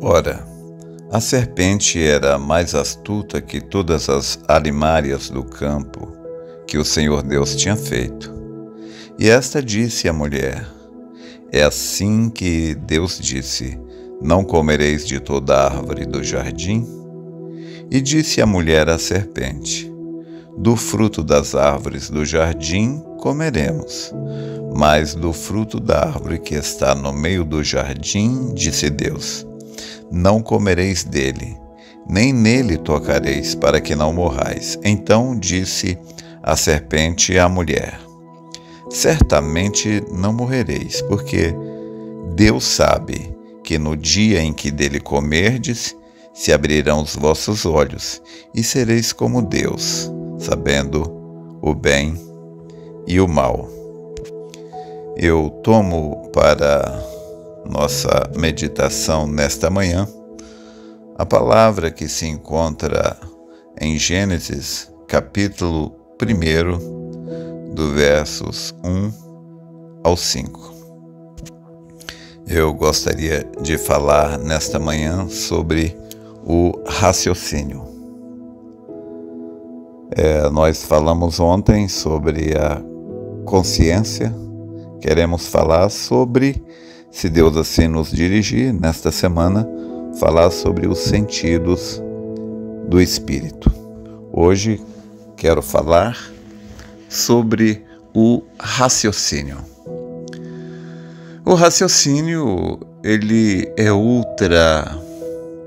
Ora, a serpente era mais astuta que todas as alimárias do campo que o Senhor Deus tinha feito. E esta disse à mulher: É assim que Deus disse: Não comereis de toda árvore do jardim? E disse a mulher à serpente: Do fruto das árvores do jardim comeremos, mas do fruto da árvore que está no meio do jardim, disse Deus: Não comereis dele, nem nele tocareis, para que não morrais. Então disse a serpente à mulher: Certamente não morrereis, porque Deus sabe que no dia em que dele comerdes, se abrirão os vossos olhos, e sereis como Deus, sabendo o bem e o mal. Eu tomo para nossa meditação nesta manhã a palavra que se encontra em Gênesis, capítulo 1, do versos 1 ao 5. Eu gostaria de falar nesta manhã sobre o raciocínio. Nós falamos ontem sobre a consciência, queremos falar sobre, se Deus assim nos dirigir, nesta semana, falar sobre os sentidos do Espírito. Hoje quero falar sobre o raciocínio. O raciocínio, ele é outra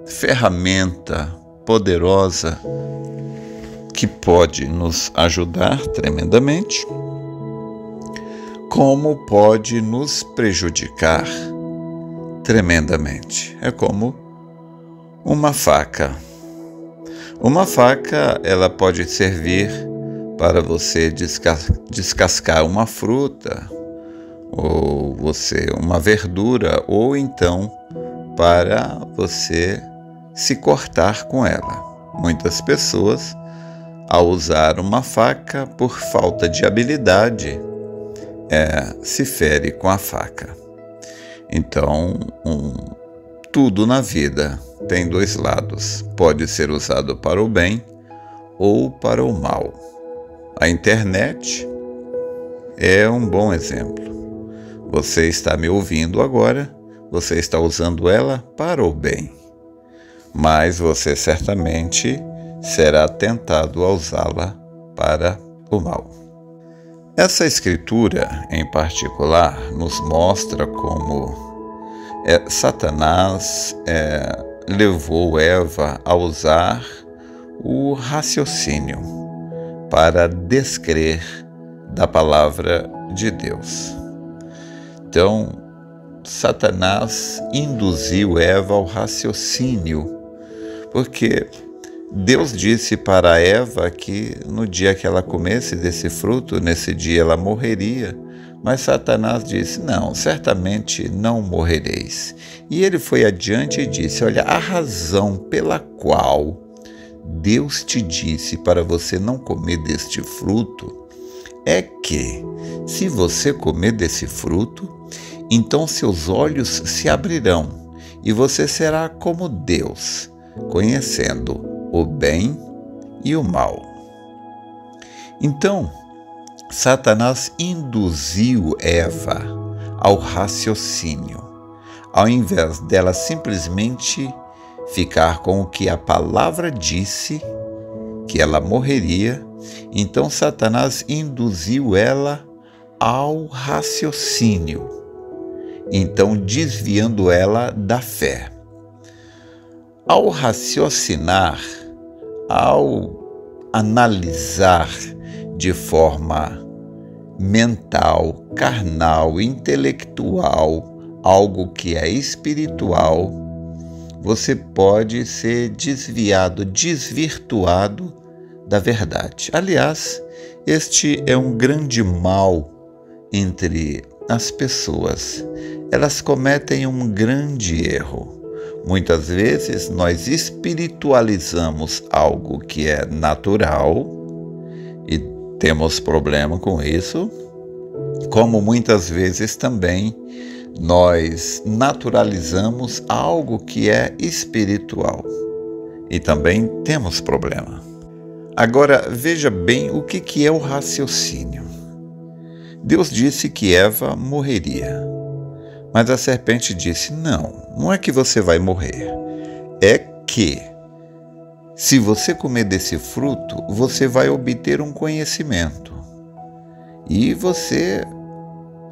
ferramenta poderosa que pode nos ajudar tremendamente, como pode nos prejudicar tremendamente. É como uma faca. Uma faca, ela pode servir para você descascar uma fruta, ou uma verdura, ou então para você se cortar com ela. Muitas pessoas, ao usar uma faca, por falta de habilidade, se fere com a faca. Então, tudo na vida tem dois lados. Pode ser usado para o bem ou para o mal. A internet é um bom exemplo. Você está me ouvindo agora, você está usando ela para o bem, mas você certamente será tentado a usá-la para o mal. Essa escritura, em particular, nos mostra como Satanás levou Eva a usar o raciocínio para descrer da palavra de Deus. Então, Satanás induziu Eva ao raciocínio, porque Deus disse para Eva que no dia que ela comesse desse fruto, nesse dia ela morreria. Mas Satanás disse: não, certamente não morrereis. E ele foi adiante e disse: olha, a razão pela qual Deus te disse para você não comer deste fruto é que, se você comer desse fruto, então seus olhos se abrirão e você será como Deus, conhecendo o bem e o mal. Então, Satanás induziu Eva ao raciocínio, ao invés dela simplesmente ficar com o que a palavra disse, que ela morreria. Então Satanás induziu ela ao raciocínio, então desviando ela da fé. Ao raciocinar, ao analisar de forma mental, carnal, intelectual, algo que é espiritual, você pode ser desvirtuado da verdade. Aliás, este é um grande mal entre as pessoas. Elas cometem um grande erro. Muitas vezes nós espiritualizamos algo que é natural e temos problema com isso, como muitas vezes também nós naturalizamos algo que é espiritual e também temos problema. Agora, veja bem o que é o raciocínio. Deus disse que Eva morreria, mas a serpente disse: não é que você vai morrer, é que se você comer desse fruto, você vai obter um conhecimento e você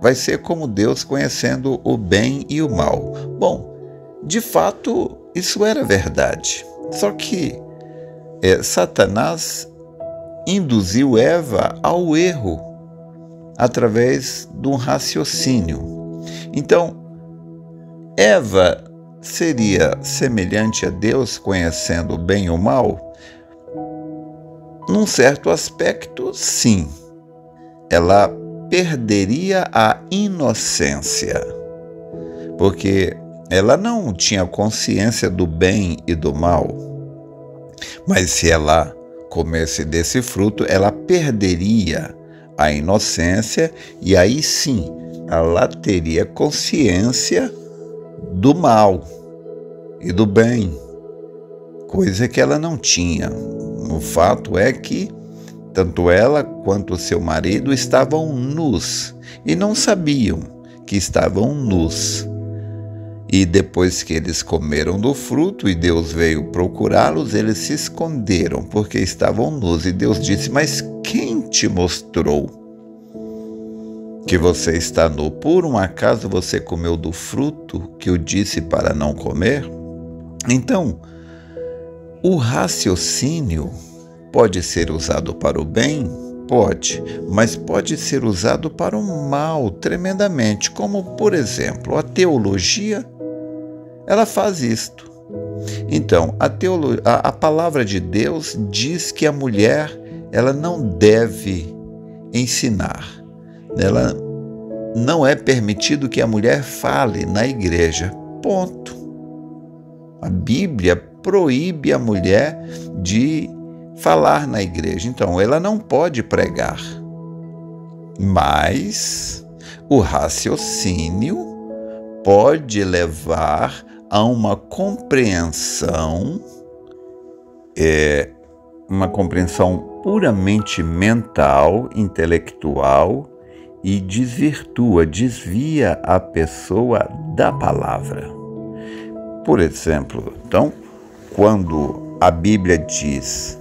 vai ser como Deus, conhecendo o bem e o mal. Bom, de fato, isso era verdade. Só que Satanás induziu Eva ao erro através de um raciocínio. Então, Eva seria semelhante a Deus, conhecendo o bem e o mal? Num certo aspecto, sim. Ela perderia a inocência, porque ela não tinha consciência do bem e do mal. Mas se ela comesse desse fruto, ela perderia a inocência e aí sim ela teria consciência do mal e do bem, coisa que ela não tinha. O fato é que tanto ela quanto seu marido estavam nus e não sabiam que estavam nus. E depois que eles comeram do fruto e Deus veio procurá-los, eles se esconderam porque estavam nus. E Deus disse: mas quem te mostrou que você está nu? Por um acaso você comeu do fruto que eu disse para não comer? Então, o raciocínio pode ser usado para o bem? Pode, mas pode ser usado para o mal tremendamente, como, por exemplo, a teologia, ela faz isto. Então, a palavra de Deus diz que a mulher, ela não deve ensinar. Ela não é permitido que a mulher fale na igreja. Ponto. A Bíblia proíbe a mulher de falar na igreja. Então, ela não pode pregar. Mas o raciocínio pode levar a uma compreensão puramente mental, intelectual, e desvia a pessoa da palavra. Por exemplo, então, quando a Bíblia diz: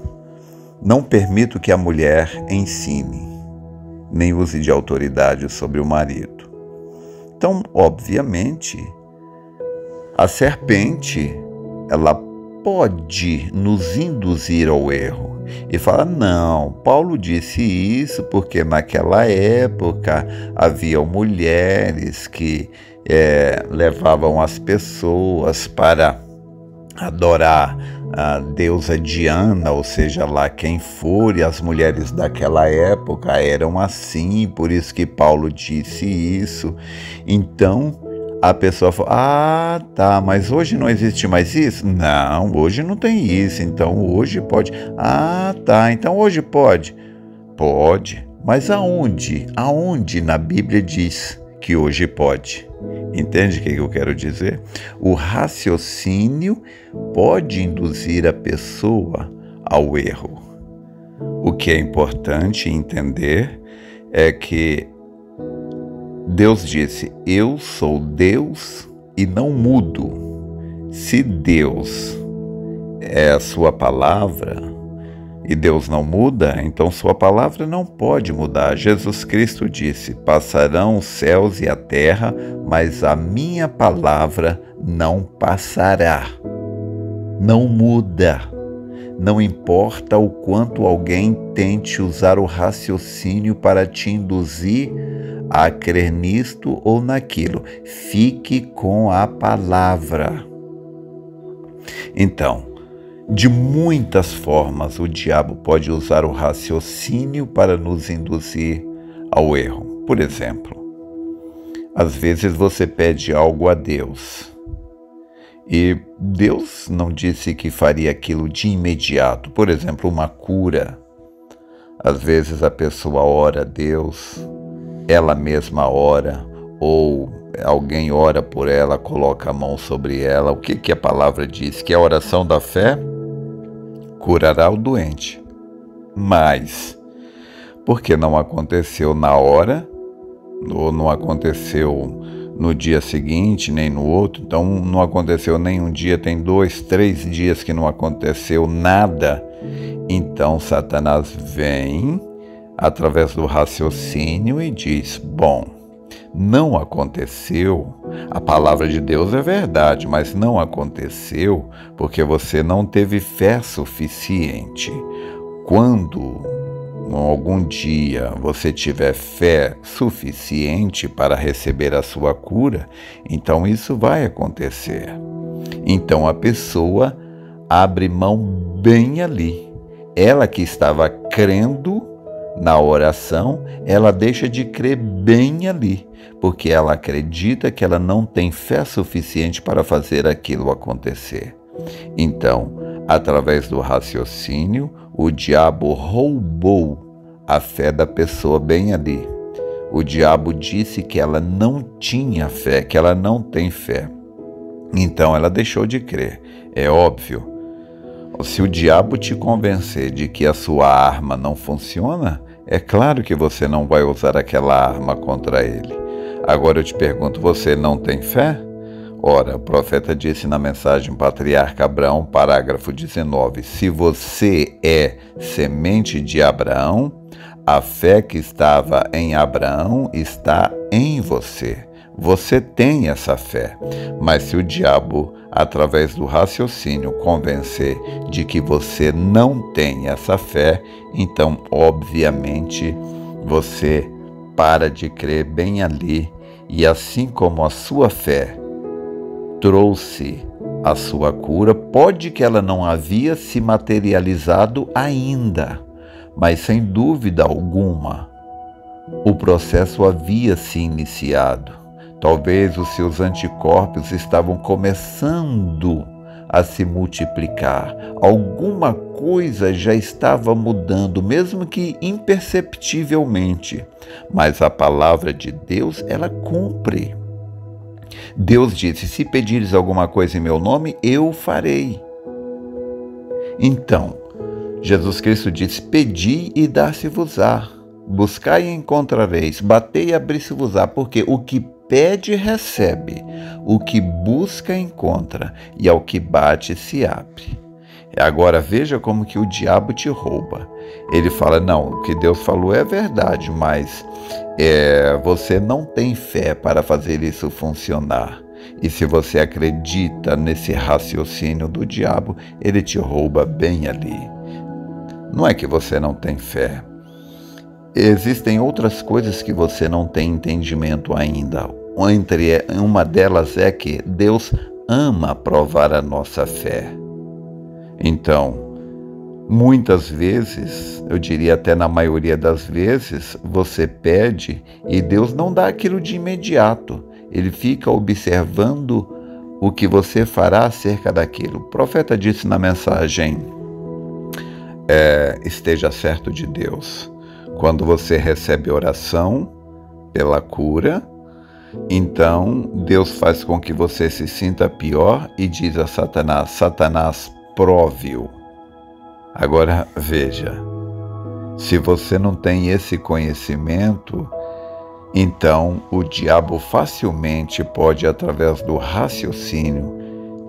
não permito que a mulher ensine, nem use de autoridade sobre o marido. Então, obviamente, a serpente, ela pode nos induzir ao erro e falar: não, Paulo disse isso porque naquela época haviam mulheres que levavam as pessoas para adorar a deusa Diana, ou seja lá quem for, e as mulheres daquela época eram assim, por isso que Paulo disse isso. Então a pessoa fala: tá, mas hoje não existe mais isso? Não, hoje não tem isso, então hoje pode. Tá, então hoje pode? Pode, mas aonde? Aonde na Bíblia diz que hoje pode? Entende o que eu quero dizer? O raciocínio pode induzir a pessoa ao erro. O que é importante entender é que Deus disse: eu sou Deus e não mudo. Se Deus é a sua palavra e Deus não muda, então sua palavra não pode mudar. Jesus Cristo disse: passarão os céus e a terra, mas a minha palavra não passará. Não muda. Não importa o quanto alguém tente usar o raciocínio para te induzir a crer nisto ou naquilo. Fique com a palavra. Então, de muitas formas, o diabo pode usar o raciocínio para nos induzir ao erro. Por exemplo, às vezes você pede algo a Deus e Deus não disse que faria aquilo de imediato. Por exemplo, uma cura. Às vezes a pessoa ora a Deus, ela mesma ora, ou alguém ora por ela, coloca a mão sobre ela. O que a palavra diz? Que a oração da fé curará o doente. Mas, porque não aconteceu na hora, ou não aconteceu no dia seguinte, nem no outro, então não aconteceu nem um dia, tem 2, 3 dias que não aconteceu nada, então Satanás vem através do raciocínio e diz: bom, não aconteceu, a palavra de Deus é verdade, mas não aconteceu porque você não teve fé suficiente. Quando algum dia você tiver fé suficiente para receber a sua cura, então isso vai acontecer. Então a pessoa abre mão bem ali. Ela que estava crendo na oração, ela deixa de crer bem ali, porque ela acredita que ela não tem fé suficiente para fazer aquilo acontecer. Então, através do raciocínio, o diabo roubou a fé da pessoa bem ali. O diabo disse que ela não tinha fé, que ela não tem fé. Então ela deixou de crer. É óbvio. Se o diabo te convencer de que a sua arma não funciona, é claro que você não vai usar aquela arma contra ele. Agora eu te pergunto, você não tem fé? Ora, o profeta disse na mensagem Patriarca Abraão, parágrafo 19, se você é semente de Abraão, a fé que estava em Abraão está em você. Você tem essa fé. Mas se o diabo, através do raciocínio, convencer de que você não tem essa fé, então, obviamente, você para de crer bem ali. E assim como a sua fé trouxe a sua cura, pode que ela não havia se materializado ainda, mas sem dúvida alguma, o processo havia se iniciado. Talvez os seus anticorpos estavam começando a se multiplicar. Alguma coisa já estava mudando, mesmo que imperceptivelmente. Mas a palavra de Deus, ela cumpre. Deus disse: se pedires alguma coisa em meu nome, eu farei. Então, Jesus Cristo disse: pedi e dar-se-vos-á. Buscai e encontrareis. Batei e abrir-se-vos-á. Porque o que pede, recebe. O que busca, encontra. E ao que bate, se abre. Agora veja como que o diabo te rouba. Ele fala: não, o que Deus falou é verdade, mas você não tem fé para fazer isso funcionar. E se você acredita nesse raciocínio do diabo, ele te rouba bem ali. Não é que você não tem fé. Existem outras coisas que você não tem entendimento ainda. Uma delas é que Deus ama provar a nossa fé. Então, muitas vezes, eu diria até na maioria das vezes, você pede e Deus não dá aquilo de imediato. Ele fica observando o que você fará acerca daquilo. O profeta disse na mensagem, esteja certo de Deus. Quando você recebe oração pela cura, então Deus faz com que você se sinta pior e diz a Satanás: Satanás, prove-o. Agora veja, se você não tem esse conhecimento, então o diabo facilmente pode, através do raciocínio,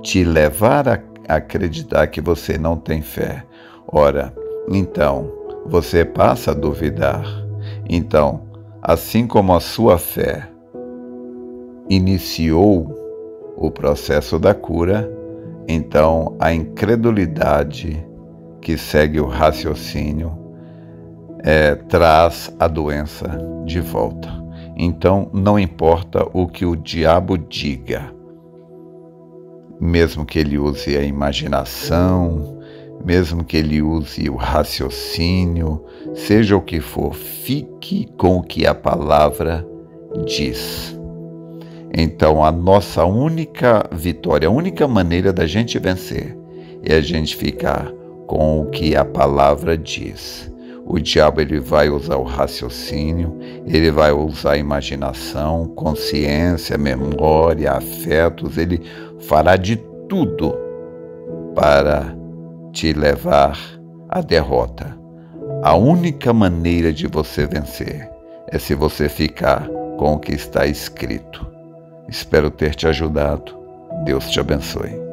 te levar a acreditar que você não tem fé. Ora, então, você passa a duvidar. Então, assim como a sua fé iniciou o processo da cura, então a incredulidade que segue o raciocínio traz a doença de volta. Então, não importa o que o diabo diga, mesmo que ele use a imaginação, mesmo que ele use o raciocínio, seja o que for, fique com o que a palavra diz. Então, a nossa única vitória, a única maneira da gente vencer é a gente ficar com o que a palavra diz. O diabo ele vai usar o raciocínio, ele vai usar a imaginação, consciência, memória, afetos, ele fará de tudo para te levar à derrota. A única maneira de você vencer é se você ficar com o que está escrito. Espero ter te ajudado. Deus te abençoe.